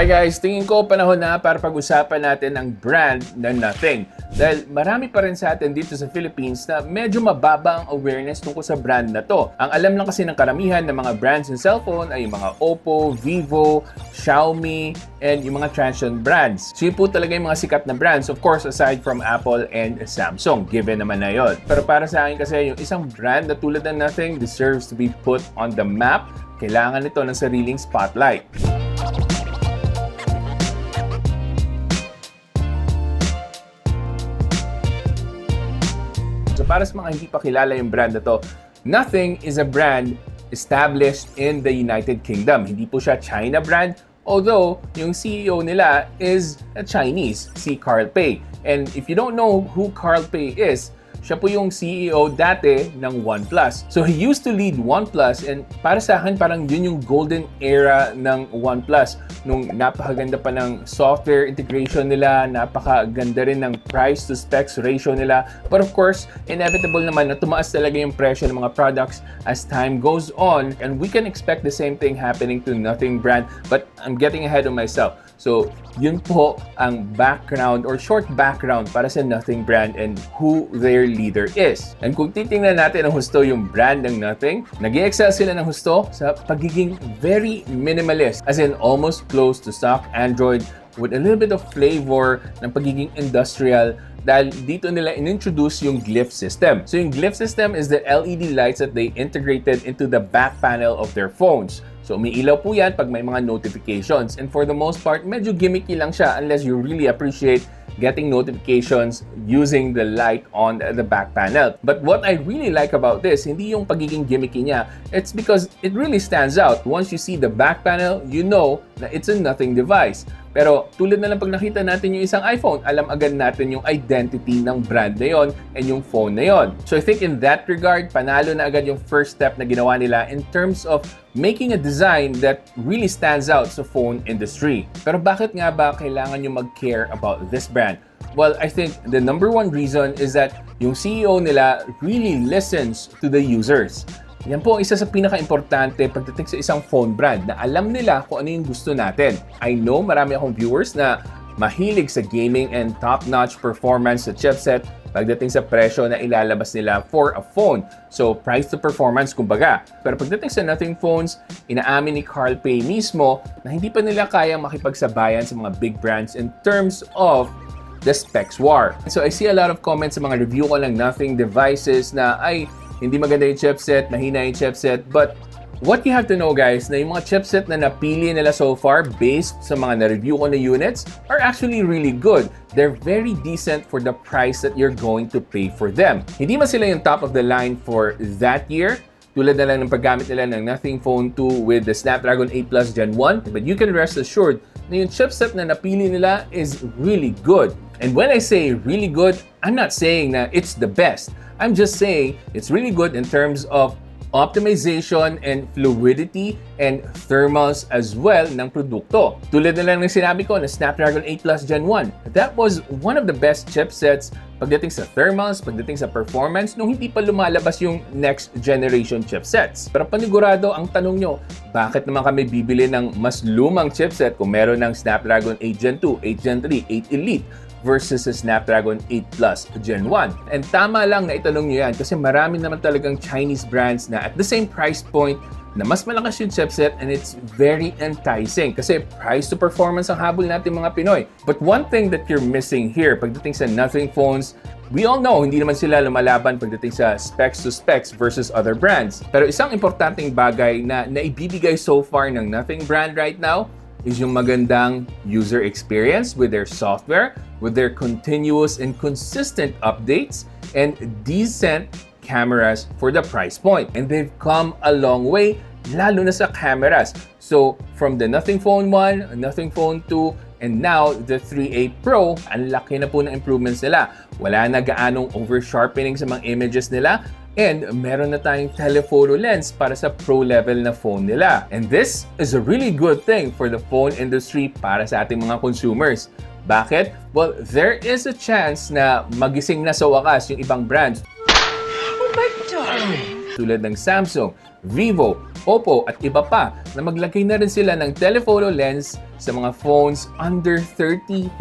Hi guys, tingin ko panahon na para pag-usapan natin ang brand na Nothing. Dahil marami pa rin sa atin dito sa Philippines na medyo mababa ang awareness tungkol sa brand na to. Ang alam lang kasi ng karamihan ng mga brands ng cellphone ay yung mga Oppo, Vivo, Xiaomi, and yung mga Transsion brands. So yun po talaga yung mga sikat na brands, of course, aside from Apple and Samsung. Given naman na yun. Pero para sa akin kasi yung isang brand na tulad ng Nothing deserves to be put on the map. Kailangan nito ng sariling spotlight. So para sa mga hindi pa kilala yung brand na to, Nothing is a brand established in the United Kingdom. Hindi po siya China brand, although yung CEO nila is a Chinese, si Carl Pei. And if you don't know who Carl Pei is, siya po yung CEO dati ng OnePlus. So he used to lead OnePlus, and para sa akin parang yun yung golden era ng OnePlus. Nung napakaganda pa ng software integration nila, napakaganda rin ng price to specs ratio nila. But of course, inevitable naman na tumaas talaga yung presyo ng mga products as time goes on, and we can expect the same thing happening to Nothing brand, but I'm getting ahead of myself. So, yun po ang background or short background para sa Nothing brand and who their leader is. And kung titingnan natin ang husto yung brand ng Nothing, nag-i-excel sila ng husto sa pagiging very minimalist, as in almost close to stock Android with a little bit of flavor ng pagiging industrial dahil dito nila in-introduce yung Glyph system. So yung Glyph system is the LED lights that they integrated into the back panel of their phones. So umiilaw po yan pag may mga notifications, and for the most part, medyo gimmicky lang siya unless you really appreciate getting notifications using the light on the back panel. But what I really like about this, hindi yung pagiging gimmicky niya, it's because it really stands out. Once you see the back panel, you know na it's a Nothing device. Pero tulad na lang pag nakita natin yung isang iPhone, alam agad natin yung identity ng brand na yon and yung phone na yon. So I think in that regard, panalo na agad yung first step na ginawa nila in terms of making a design that really stands out sa phone industry. Pero bakit nga ba kailangan nyo mag-care about this brand? Well, I think the number one reason is that yung CEO nila really listens to the users. Yan po ang isa sa pinaka-importante pagdating sa isang phone brand na alam nila kung ano yung gusto natin. I know marami akong viewers na mahilig sa gaming and top-notch performance sa chipset pagdating sa presyo na ilalabas nila for a phone. So, price to performance kumbaga. Pero pagdating sa Nothing phones, inaamin ni Carl Pei mismo na hindi pa nila kayang makipagsabayan sa mga big brands in terms of the specs war. So, I see a lot of comments sa mga review ko ng Nothing devices na ay hindi maganda yung chipset, mahina yung chipset, but what you have to know guys, na yung mga chipset na napili nila so far based sa mga na-review ko na units are actually really good. They're very decent for the price that you're going to pay for them. Hindi man sila yung top of the line for that year, tulad na lang ng paggamit nila ng Nothing Phone 2 with the Snapdragon 8 Plus Gen 1, but you can rest assured na yung chipset na napili nila is really good. And when I say really good, I'm not saying na it's the best. I'm just saying it's really good in terms of optimization and fluidity and thermals as well ng produkto. Tulad na lang ng sinabi ko na Snapdragon 8 Plus Gen 1. That was one of the best chipsets pagdating sa thermals, pagdating sa performance nung hindi pa lumalabas yung next generation chipsets. Pero panigurado ang tanong nyo, bakit naman kami bibili ng mas lumang chipset kung meron ng Snapdragon 8 Gen 2, 8 Gen 3, 8 Elite versus sa Snapdragon 8 Plus Gen 1. And tama lang na itanong nyo yan kasi marami naman talagang Chinese brands na at the same price point na mas malakas yung chipset, and it's very enticing kasi price to performance ang habol natin mga Pinoy. But one thing that you're missing here pagdating sa Nothing phones, we all know hindi naman sila lumalaban pagdating sa specs to specs versus other brands. Pero isang importanteng bagay na naibibigay so far ng Nothing brand right now is yung magandang user experience with their software, with their continuous and consistent updates, and decent cameras for the price point. And they've come a long way, lalo na sa cameras. So, from the Nothing Phone 1, Nothing Phone 2, and now the 3A Pro, ang laki na po ng improvements nila. Wala na gaanong over-sharpening sa mga images nila, and meron na tayong telephoto lens para sa pro level na phone nila. And this is a really good thing for the phone industry para sa ating mga consumers. Bakit? Well, there is a chance na magising na sa wakas yung ibang brands. Oh my darling! Tulad ng Samsung, Vivo, Oppo at iba pa na maglagay na rin sila ng telephoto lens sa mga phones under 30,000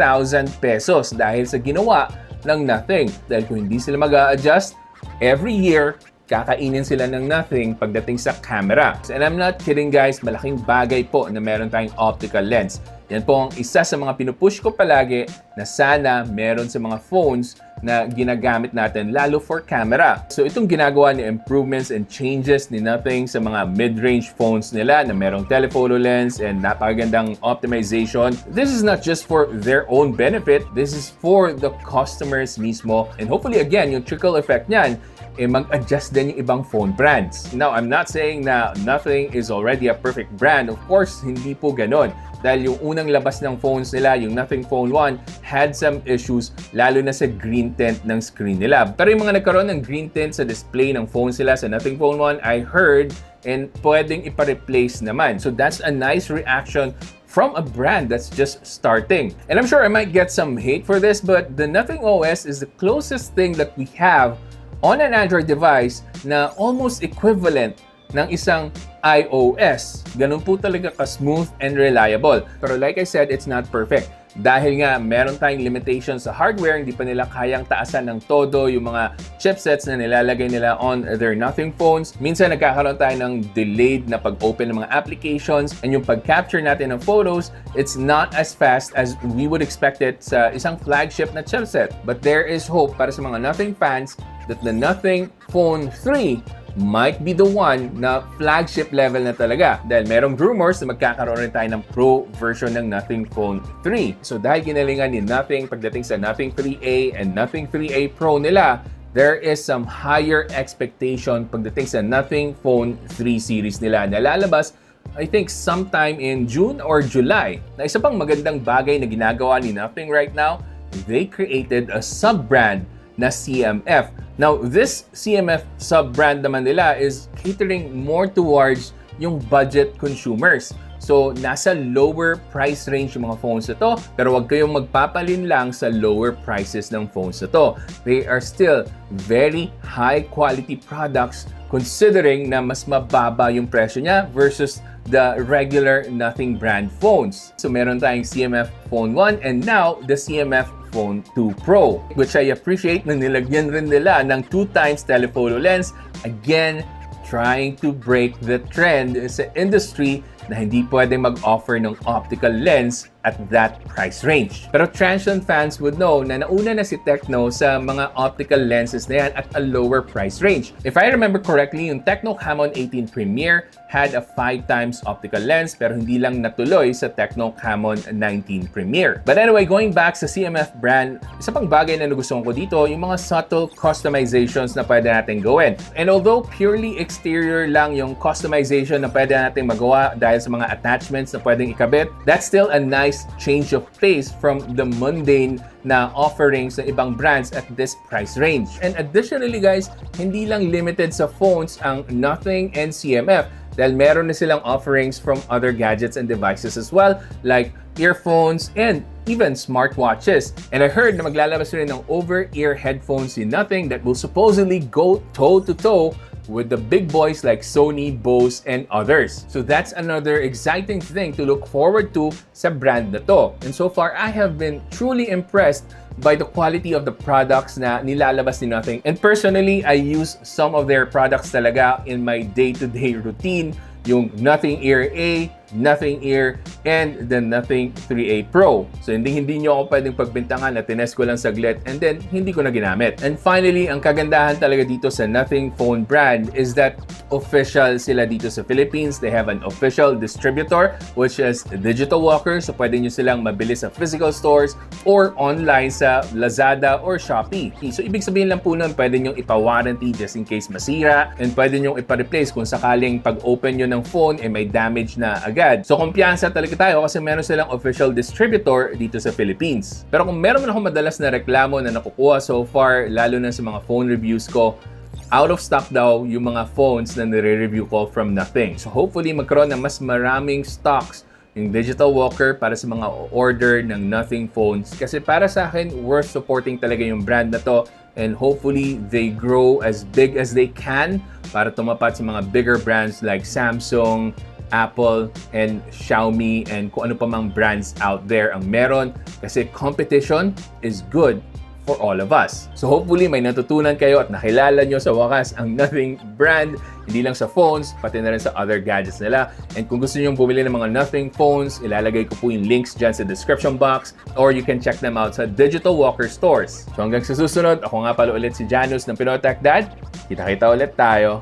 pesos dahil sa ginawa ng Nothing. Dahil kung hindi sila mag-a-adjust, every year, kakainin sila ng Nothing pagdating sa camera. And I'm not kidding guys, malaking bagay po na meron tayong optical lens. Yan po ang isa sa mga pinupush ko palagi na sana meron sa mga phones na ginagamit natin lalo for camera. So itong ginagawa ni improvements and changes ni Nothing sa mga mid-range phones nila na merong telephoto lens and napakagandang optimization. This is not just for their own benefit, this is for the customers mismo. And hopefully again, yung trickle effect niyan, mag-adjust din yung ibang phone brands. Now, I'm not saying na Nothing is already a perfect brand. Of course, hindi po ganon. Dahil yung unang labas ng phones nila, yung Nothing Phone 1, had some issues, lalo na sa green tint ng screen nila. Pero yung mga nagkaroon ng green tint sa display ng phones nila sa Nothing Phone 1, I heard, and pwedeng ipa-replace naman. So that's a nice reaction from a brand that's just starting. And I'm sure I might get some hate for this, but the Nothing OS is the closest thing that we have on an Android device na almost equivalent ng isang iOS. Ganun po talaga ka-smooth and reliable. Pero like I said, it's not perfect. Dahil nga meron tayong limitations sa hardware, hindi pa nila kayang taasan ng todo yung mga chipsets na nilalagay nila on their Nothing phones. Minsan nagkakaroon tayo ng delayed na pag-open ng mga applications, and yung pag-capture natin ng photos, it's not as fast as we would expect it sa isang flagship na chipset. But there is hope para sa mga Nothing fans that the Nothing Phone 3 might be the one na flagship level na talaga. Dahil merong rumors na magkakaroon rin tayo ng Pro version ng Nothing Phone 3. So dahil ginalingan ni Nothing pagdating sa Nothing 3A and Nothing 3A Pro nila, there is some higher expectation pagdating sa Nothing Phone 3 series nila na lalabas, I think sometime in June or July. Na isa pang magandang bagay na ginagawa ni Nothing right now, they created a sub-brand na CMF. Now, this CMF sub-brand naman nila is catering more towards yung budget consumers. So, nasa lower price range yung mga phones na to, pero huwag kayong magpapalin lang sa lower prices ng phones na to. They are still very high quality products considering na mas mababa yung presyo niya versus the regular Nothing brand phones. So, meron tayong CMF Phone 1 and now the CMF Phone 2 Pro, which I appreciate na nilagyan rin nila ng 2x telephoto lens. Again, trying to break the trend sa industry na hindi pwedeng mag-offer ng optical lens at that price range. Pero transient fans would know na nauna na si Tecno sa mga optical lenses na yan at a lower price range. If I remember correctly, yung Tecno Camon 18 Premier had a 5x optical lens pero hindi lang natuloy sa Tecno Camon 19 Premier. But anyway, going back sa CMF brand, isa pang bagay na nagustuhan ko dito, yung mga subtle customizations na pwede natin gawin. And although purely exterior lang yung customization na pwede natin magawa dahil sa mga attachments na pwedeng ikabit, that's still a nice change of pace from the mundane na offerings ng ibang brands at this price range. And additionally guys, hindi lang limited sa phones ang Nothing and CMF dahil meron na silang offerings from other gadgets and devices as well, like earphones and even smartwatches. And I heard na maglalabas rin ng over-ear headphones si Nothing that will supposedly go toe-to-toe with the big boys like Sony, Bose, and others. So that's another exciting thing to look forward to sa brand na to. And so far, I have been truly impressed by the quality of the products na nilalabas ni Nothing. And personally, I use some of their products talaga in my day-to-day routine. Yung Nothing Ear A, Nothing Ear, and the Nothing 3A Pro. So hindi nyo ako pwedeng pagbintangan na tinest ko lang saglit and then hindi ko na ginamit. And finally, ang kagandahan talaga dito sa Nothing Phone brand is that official sila dito sa Philippines. They have an official distributor which is Digital Walker. So pwede nyo silang mabili sa physical stores or online sa Lazada or Shopee. So ibig sabihin lang po nun, pwede nyo ipa-warranty just in case masira, and pwede nyo ipa-replace kung sakaling pag-open nyo ng phone may damage na agad. So, kumpiyansa talaga tayo kasi meron silang official distributor dito sa Philippines. Pero kung meron man ako madalas na reklamo na nakukuha so far, lalo na sa mga phone reviews ko, out of stock daw yung mga phones na nire-review ko from Nothing. So, hopefully magkaroon ng mas maraming stocks yung Digital Walker para sa mga order ng Nothing phones. Kasi para sa akin, worth supporting talaga yung brand na to. and hopefully they grow as big as they can para tumapat sa mga bigger brands like Samsung, Apple, and Xiaomi, and kung ano pa mang brands out there ang meron, kasi competition is good for all of us. So hopefully may natutunan kayo at nakilala nyo sa wakas ang Nothing brand, hindi lang sa phones, pati na rin sa other gadgets nila. And kung gusto nyo bumili ng mga Nothing phones, ilalagay ko po yung links dyan sa description box, or you can check them out sa Digital Walker stores. So hanggang sa susunod, ako nga pala ulit si Janus ng Pinoy Tech Dad. Kita-kita ulit tayo